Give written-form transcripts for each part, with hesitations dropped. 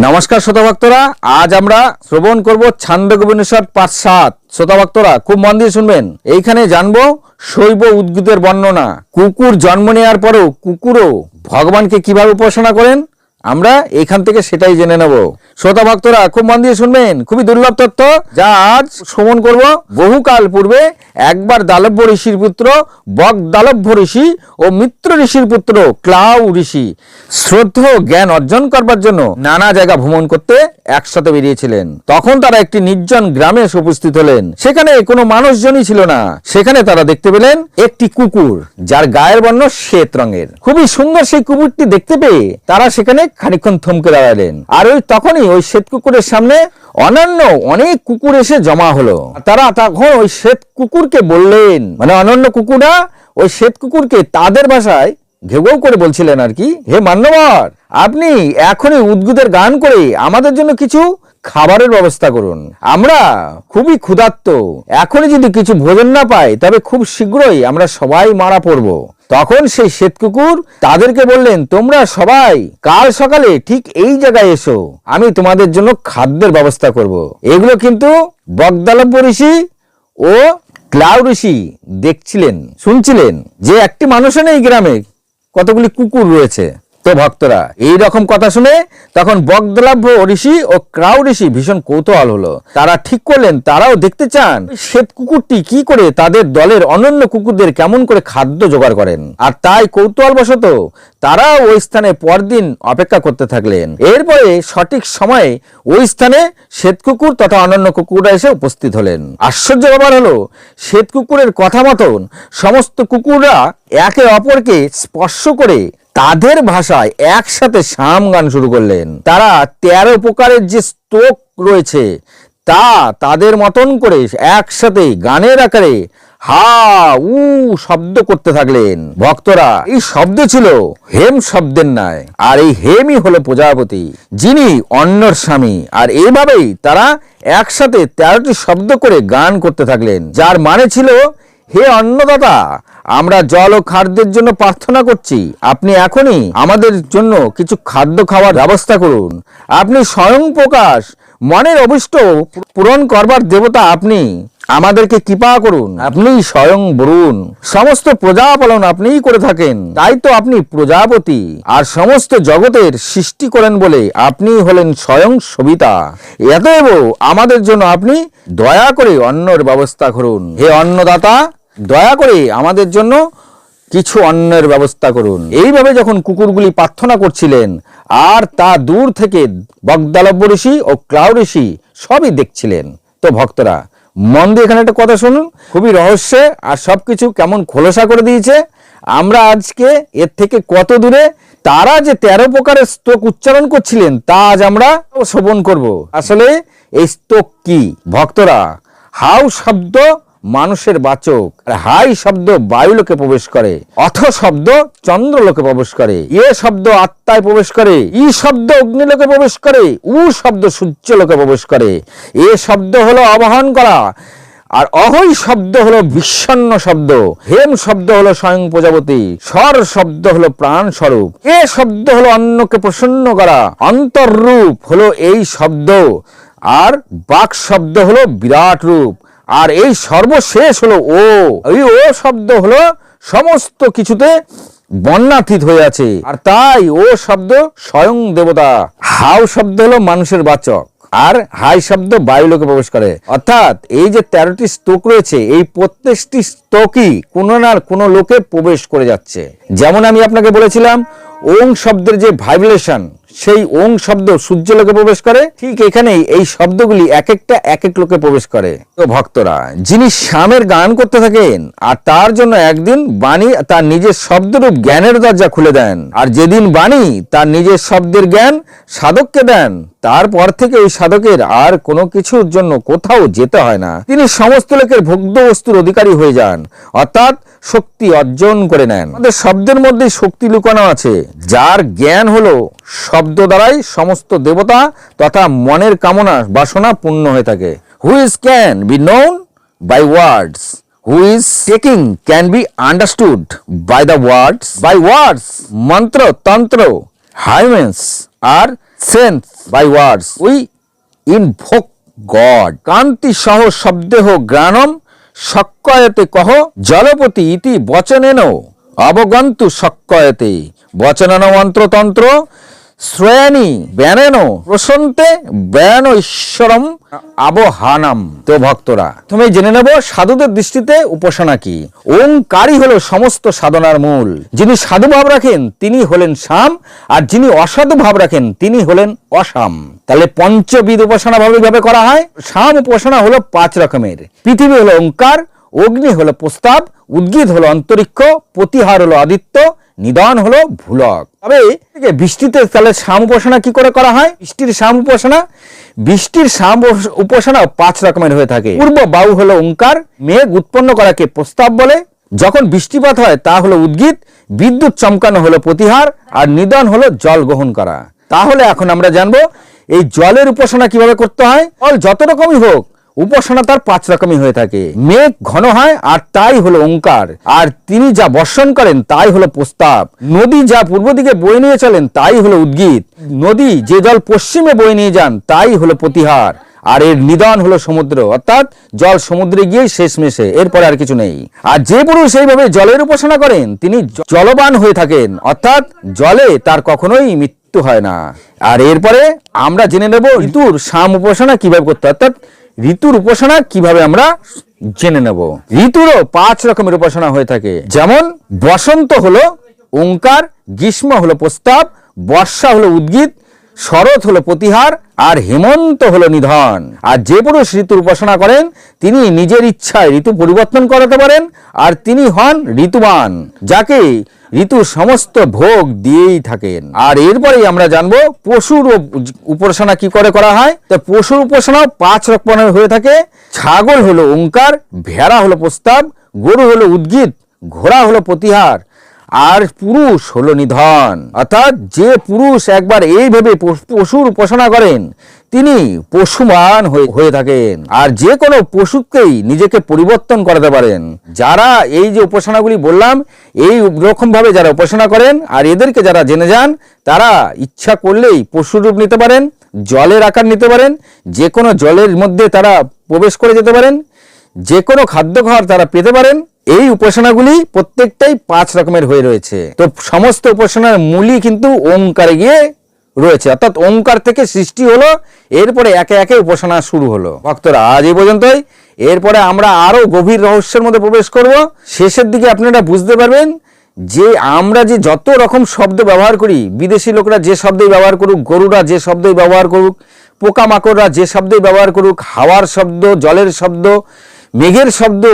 নমস্কার শ্রোতা ভক্তরা, আজ আমরা শ্রবণ করব ছান্দোগ্যোপনিষদ পাঠ 7। শ্রোতা ভক্তরা খুব মন দিয়ে শুনবেন। এইখানে জানবো শৈব উদ্ভিদের বর্ণনা। কুকুর জন্ম নেওয়ার পরও কুকুরও ভগবানকে কিভাবে উপাসনা করেন, আমরা এখান থেকে সেটাই জেনে নেব। শ্রোতা ভক্তরা খুব মন দিয়ে শুনবেন, খুবই দুর্লভ তথ্য যা আজ শ্রবণ করব। বহুকাল পূর্বে একবার দালভ্য ঋষির পুত্র বগদালভ্য ঋষি ও মিত্র ঋষির পুত্র ক্লাউ ঋষি শ্রদ্ধেয় জ্ঞান অর্জন করবার জন্য নানা জায়গা ভ্রমণ করতে একসাথে বেরিয়েছিলেন। তখন তারা একটি নির্জন গ্রামে এসে উপস্থিত হলেন। সেখানে কোনো মানুষজনই ছিল না। সেখানে তারা দেখতে পেলেন একটি কুকুর, যার গায়ের বর্ণ শ্বেত রঙের। খুবই সুন্দর সেই কুকুরটি দেখতে পেয়ে তারা সেখানে খানিকক্ষণ থমকে দাঁড়ালেন। আর তখনই ওই শ্বেত কুকুরের সামনে অনন্য অনেক কুকুর এসে জমা হলো। তারা তখন ওই শ্বেত কুকুরকে বললেন, মানে অনন্য কুকুররা ওই শ্বেত কুকুরকে তাদের ভাষায় ঘেউ ঘেউ করে বলছিলেন আর কি, হে মান্যবর, আপনি এখনই উদ্ভিদের গান করে আমাদের জন্য কিছু খাবারের ব্যবস্থা করুন। আমরা খুবই ক্ষুধার্ত, এখনই যদি কিছু ভোজন না পাই তবে খুব শীঘ্রই আমরা সবাই মারা পড়ব। তখন সেই শ্বেত কুকুর তাদেরকে বললেন, তোমরা সবাই কাল সকালে ঠিক এই জায়গায় এসো, আমি তোমাদের জন্য খাদ্যের ব্যবস্থা করব। এগুলো কিন্তু বগদালভ্য ঋষি ও ক্লাউ ঋষি দেখছিলেন, শুনছিলেন যে একটি মানুষও নেই গ্রামে, কতগুলি কুকুর রয়েছে। তো ভক্তরা এই রকম কথা শুনে তখন বগদালভ্য ঋষি ও ক্লাউ ঋষি ভীষণ কৌতূহল হলো। তারা ঠিক করলেন তারাও দেখতে চান শ্বেত কুকুরটি কি করে তাদের দলের অন্যান্য কুকুরদের কেমন করে খাদ্য জোগাড় করেন। আর তাই কৌতূহলবশত তারা ওই স্থানে পরদিন অপেক্ষা করতে থাকলেন। এরপরে সঠিক সময়ে ওই স্থানে শ্বেত কুকুর তথা অন্যান্য কুকুররা এসে উপস্থিত হলেন। আশ্চর্য ব্যাপার হলো, শ্বেত কুকুরের কথা মতন সমস্ত কুকুররা একে অপরকে স্পর্শ করে তাদের ভাষায় একসাথে সাম গান শুরু করলেন। তারা 13 প্রকারের যে স্তোক রয়েছে তা তাদের মতন করে একসাথে গানের আকারে হা উ শব্দ করতে থাকলেন। ভক্তরা এই শব্দ ছিল হেম শব্দের ন্যায়, আর এই হেমই হলো প্রজাপতি, যিনি অন্যর স্বামী। আর এইভাবেই তারা একসাথে 13টি শব্দ করে গান করতে থাকলেন, যার মানে ছিল, হে অন্নদাতা, আমরা জল ও খাদ্যের জন্য প্রার্থনা করছি, আপনি এখনই আমাদের জন্য কিছু খাদ্য খাওয়ার ব্যবস্থা করুন। আপনি স্বয়ং প্রকাশ, মনের অভিষ্ট পূরণ করবার দেবতা, আপনি আমাদেরকে কৃপা করুন। আপনি স্বয়ং বরুণ, সমস্ত প্রজা পালন আপনিই করে থাকেন, তাই তো আপনি প্রজাপতি। আর সমস্ত জগতের সৃষ্টি করেন বলে আপনি হলেন স্বয়ং সবিতা। এতএব আমাদের জন্য আপনি দয়া করে অন্নের ব্যবস্থা করুন। হে অন্নদাতা, দয়া করে আমাদের জন্য কিছু অন্নের ব্যবস্থা করুন। এইভাবে যখন কুকুরগুলি প্রার্থনা করছিলেন, আর তা দূর থেকে বগদালভ্য ঋষি ও ক্লাউ ঋষি সবই দেখছিলেন। তো ভক্তরা মন দিয়ে এখানে একটা কথা শুনুন, খুবই রহস্যে, আর সবকিছু কেমন খোলসা করে দিয়েছে। আমরা আজকে এর থেকে কত দূরে। তারা যে 13 প্রকারের স্তোক উচ্চারণ করছিলেন তা আজ আমরা শ্রবণ করব। আসলে এই স্তোক কি ভক্তরা? হাউ শব্দ মানুষের বাচক, আর হাই শব্দ বায়ুলোকে প্রবেশ করে, অথ শব্দ চন্দ্রলোকে প্রবেশ করে, এ শব্দ আত্মায় প্রবেশ করে, ই শব্দ অগ্নিলোকে প্রবেশ করে, উ শব্দ সূর্যলোকে প্রবেশ করে, এ শব্দ হলো আবাহন করা, আর অহৈ শব্দ হলো বিষণ্ণ শব্দ, হেম শব্দ হলো স্বয়ং প্রজাপতি, স্বর শব্দ হলো প্রাণ স্বরূপ, এ শব্দ হলো অন্যকে প্রসন্ন করা, অন্তর্রূপ হলো এই শব্দ, আর বাক শব্দ হলো বিরাট রূপ, আর এই সর্বশেষ হলো ও। এই ও শব্দ হলো সমস্ত কিছুতে বর্ণাতীত হয়ে আছে, আর তাই ও শব্দ স্বয়ং দেবতা। হাউ শব্দ হলো মানুষের বাচক, আর হাই শব্দ বায়ুলোকে প্রবেশ করে। অর্থাৎ এই যে 13টি স্তোক রয়েছে, এই প্রত্যেকটি স্তোকই কোনো না কোনো লোকে প্রবেশ করে যাচ্ছে। যেমন আমি আপনাকে বলেছিলাম ওং শব্দের যে ভাইব্রেশন, সেই ওং শব্দ সূর্যলোকে প্রবেশ করে, ঠিক এখানেই এই শব্দগুলি এক একটা এক এক লোকে প্রবেশ করে। তো ভক্তরা যিনি শ্যামের গান করতে থাকেন, আর তার জন্য একদিন বাণী তার নিজের শব্দরূপ জ্ঞানের দরজা খুলে দেন, আর যেদিন বাণী তার নিজের শব্দের জ্ঞান সাধককে দেন, তারপর থেকে ওই সাধকের আর কোনো কিছুর জন্য কোথাও যেতে হয় না। তিনি সমস্ত লোকের ভোগ্য বস্তুর অধিকারী হয়ে যান, অর্থাৎ শক্তি অর্জন করে নেন। আমাদের শব্দের মধ্যে শক্তি লুকানো আছে, যার জ্ঞান হলো শব্দ দ্বারাই সমস্ত দেবতা তথা মনের কামনা বাসনা পূর্ণ হয়ে থাকে। Who is can be known by words, who is taking can be understood by the words, by words, mantra, tantra, hymns are sense by words we invoke God. কান্তি সহ শব্দেহ জ্ঞানম শক্কয়তে কহ জলপতি ইতি বচনেন অবগন্তু শক্কয়তে বচনেন মন্ত্রতন্ত্র শ্রেয়ানি ব্যানেন প্রসন্তে ব্যান ঈশ্বরম আবহানাম। তো ভক্তরা তুমি জেনে নেব সাধুদের দৃষ্টিতে উপাসনা কি। ওঙ্কারই হলো সমস্ত সাধনার মূল। যিনি সাধু ভাব রাখেন তিনি হলেন সাম, আর যিনি অসাধু ভাব রাখেন তিনি হলেন অসাম। তাহলে পঞ্চবিধ উপাসনা ভাবে করা হয়। সাম উপাসনা হলো 5 রকমের। পৃথিবী হলো ওঙ্কার, অগ্নি হলো প্রস্তাব, উদ্গীত হলো অন্তরিক্ষ, প্রতিহার হলো আদিত্য, নিদান হলো ভূলক। তবে বৃষ্টিতে তাহলে সাম উপাসনা কি করে করা হয়? বৃষ্টির সাম উপাসনা 5 রকমের হয়ে থাকে। পূর্ব বায়ু হলো ওঙ্কার, মেঘ উৎপন্ন করাকে প্রস্তাব বলে, যখন বৃষ্টিপাত হয় তা হলো উদ্গীত, বিদ্যুৎ চমকানো হলো প্রতিহার, আর নিদান হলো জল গ্রহণ করা। তাহলে এখন আমরা জানবো এই জলের উপাসনা কিভাবে করতে হয়। জল যত রকমই হোক উপাসনা তার 5 রকমই হয়ে থাকে। মেঘ ঘন হয় আর তাই হলো ওঙ্কার, আর তিনি যা বর্ষণ করেন তাই হলো প্রস্তাব। নদী যা পূর্ব দিকে বয়ে নিয়ে চলেন তাই হলো উদ্গীত। নদী যে জল পশ্চিমে বয়ে নিয়ে যান তাই হলো প্রতিহার, আর এর নিদান হলো সমুদ্র, অর্থাৎ জল সমুদ্রে গিয়ে শেষ মেশে, এরপরে আর কিছু নেই। আর যে পুরুষ এইভাবে জলের উপাসনা করেন তিনি জলবান হয়ে থাকেন, অর্থাৎ জলে তার কখনোই মৃত্যু হয় না। আর এরপরে আমরা জেনে নেব ঋতুর সাম উপাসনা কিভাবে করতে হয়, অর্থাৎ ঋতুর উপাসনা কিভাবে আমরা জেনে নেব। ঋতুরও 5 রকমের উপাসনা হয়ে থাকে। যেমন বসন্ত হলো ওঙ্কার, গ্রীষ্ম হলো প্রস্তাব, বর্ষা হলো উদ্গীত, শরৎ হলো প্রতিহার, আর হেমন্ত হলো নিধন। আর যে পুরুষ ঋতুর উপাসনা করেন তিনি নিজের ইচ্ছায় ঋতু পরিবর্তন করাতে পারেন, আর তিনি হন ঋতুবান, যাকে ঋতু সমস্ত ভোগ দিয়েই থাকেন। আর এরপরেই আমরা জানবো পশুর উপাসনা কি করে করা হয়। তো পশুর উপাসনাও 5 রকমের হয়ে থাকে। ছাগল হলো ওঙ্কার, ভেড়া হলো প্রস্তাব, গরু হলো উদ্গীত, ঘোড়া হলো প্রতিহার, আর পুরুষ হলো নিধন। অর্থাৎ যে পুরুষ একবার এইভাবে পশুর উপাসনা করেন তিনি পশুমান হয়ে থাকেন, আর যে কোনো পশুকেই নিজেকে পরিবর্তন করাতে পারেন। যারা এই যে উপাসনাগুলি বললাম এই রকম ভাবে যারা উপাসনা করেন আর এদেরকে যারা জেনে যান তারা ইচ্ছা করলেই পশুর রূপ নিতে পারেন, জলের আকার নিতে পারেন, যে কোনো জলের মধ্যে তারা প্রবেশ করে যেতে পারেন, যে কোনো খাদ্য খাবার তারা পেতে পারেন। এই উপাসনাগুলি প্রত্যেকটাই 5 রকমের হয়ে রয়েছে। তো সমস্ত উপাসনার মূলই কিন্তু ওঙ্কারে গিয়ে রয়েছে, অর্থাৎ ওঙ্কার থেকে সৃষ্টি হলো, এরপরে একে একে উপাসনা শুরু হলো। ভক্তরা আজ এই পর্যন্তই। এরপরে আমরা আরো গভীর রহস্যের মধ্যে প্রবেশ করব। শেষের দিকে আপনারা বুঝতে পারবেন যে আমরা যে যত রকম শব্দ ব্যবহার করি, বিদেশি লোকরা যে শব্দই ব্যবহার করুক, গরুরা যে শব্দই ব্যবহার করুক, পোকামাকড়রা যে শব্দই ব্যবহার করুক, হাওয়ার শব্দ, জলের শব্দ, মেঘের শব্দ,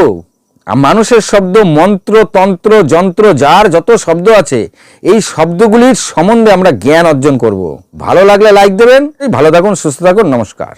মানুষের শব্দ, মন্ত্র, তন্ত্র, যন্ত্র, যার যত শব্দ আছে এই শব্দগুলির সম্বন্ধে আমরা জ্ঞান অর্জন করব। ভালো লাগলে লাইক দেবেন। ভালো থাকুন, সুস্থ থাকুন, নমস্কার।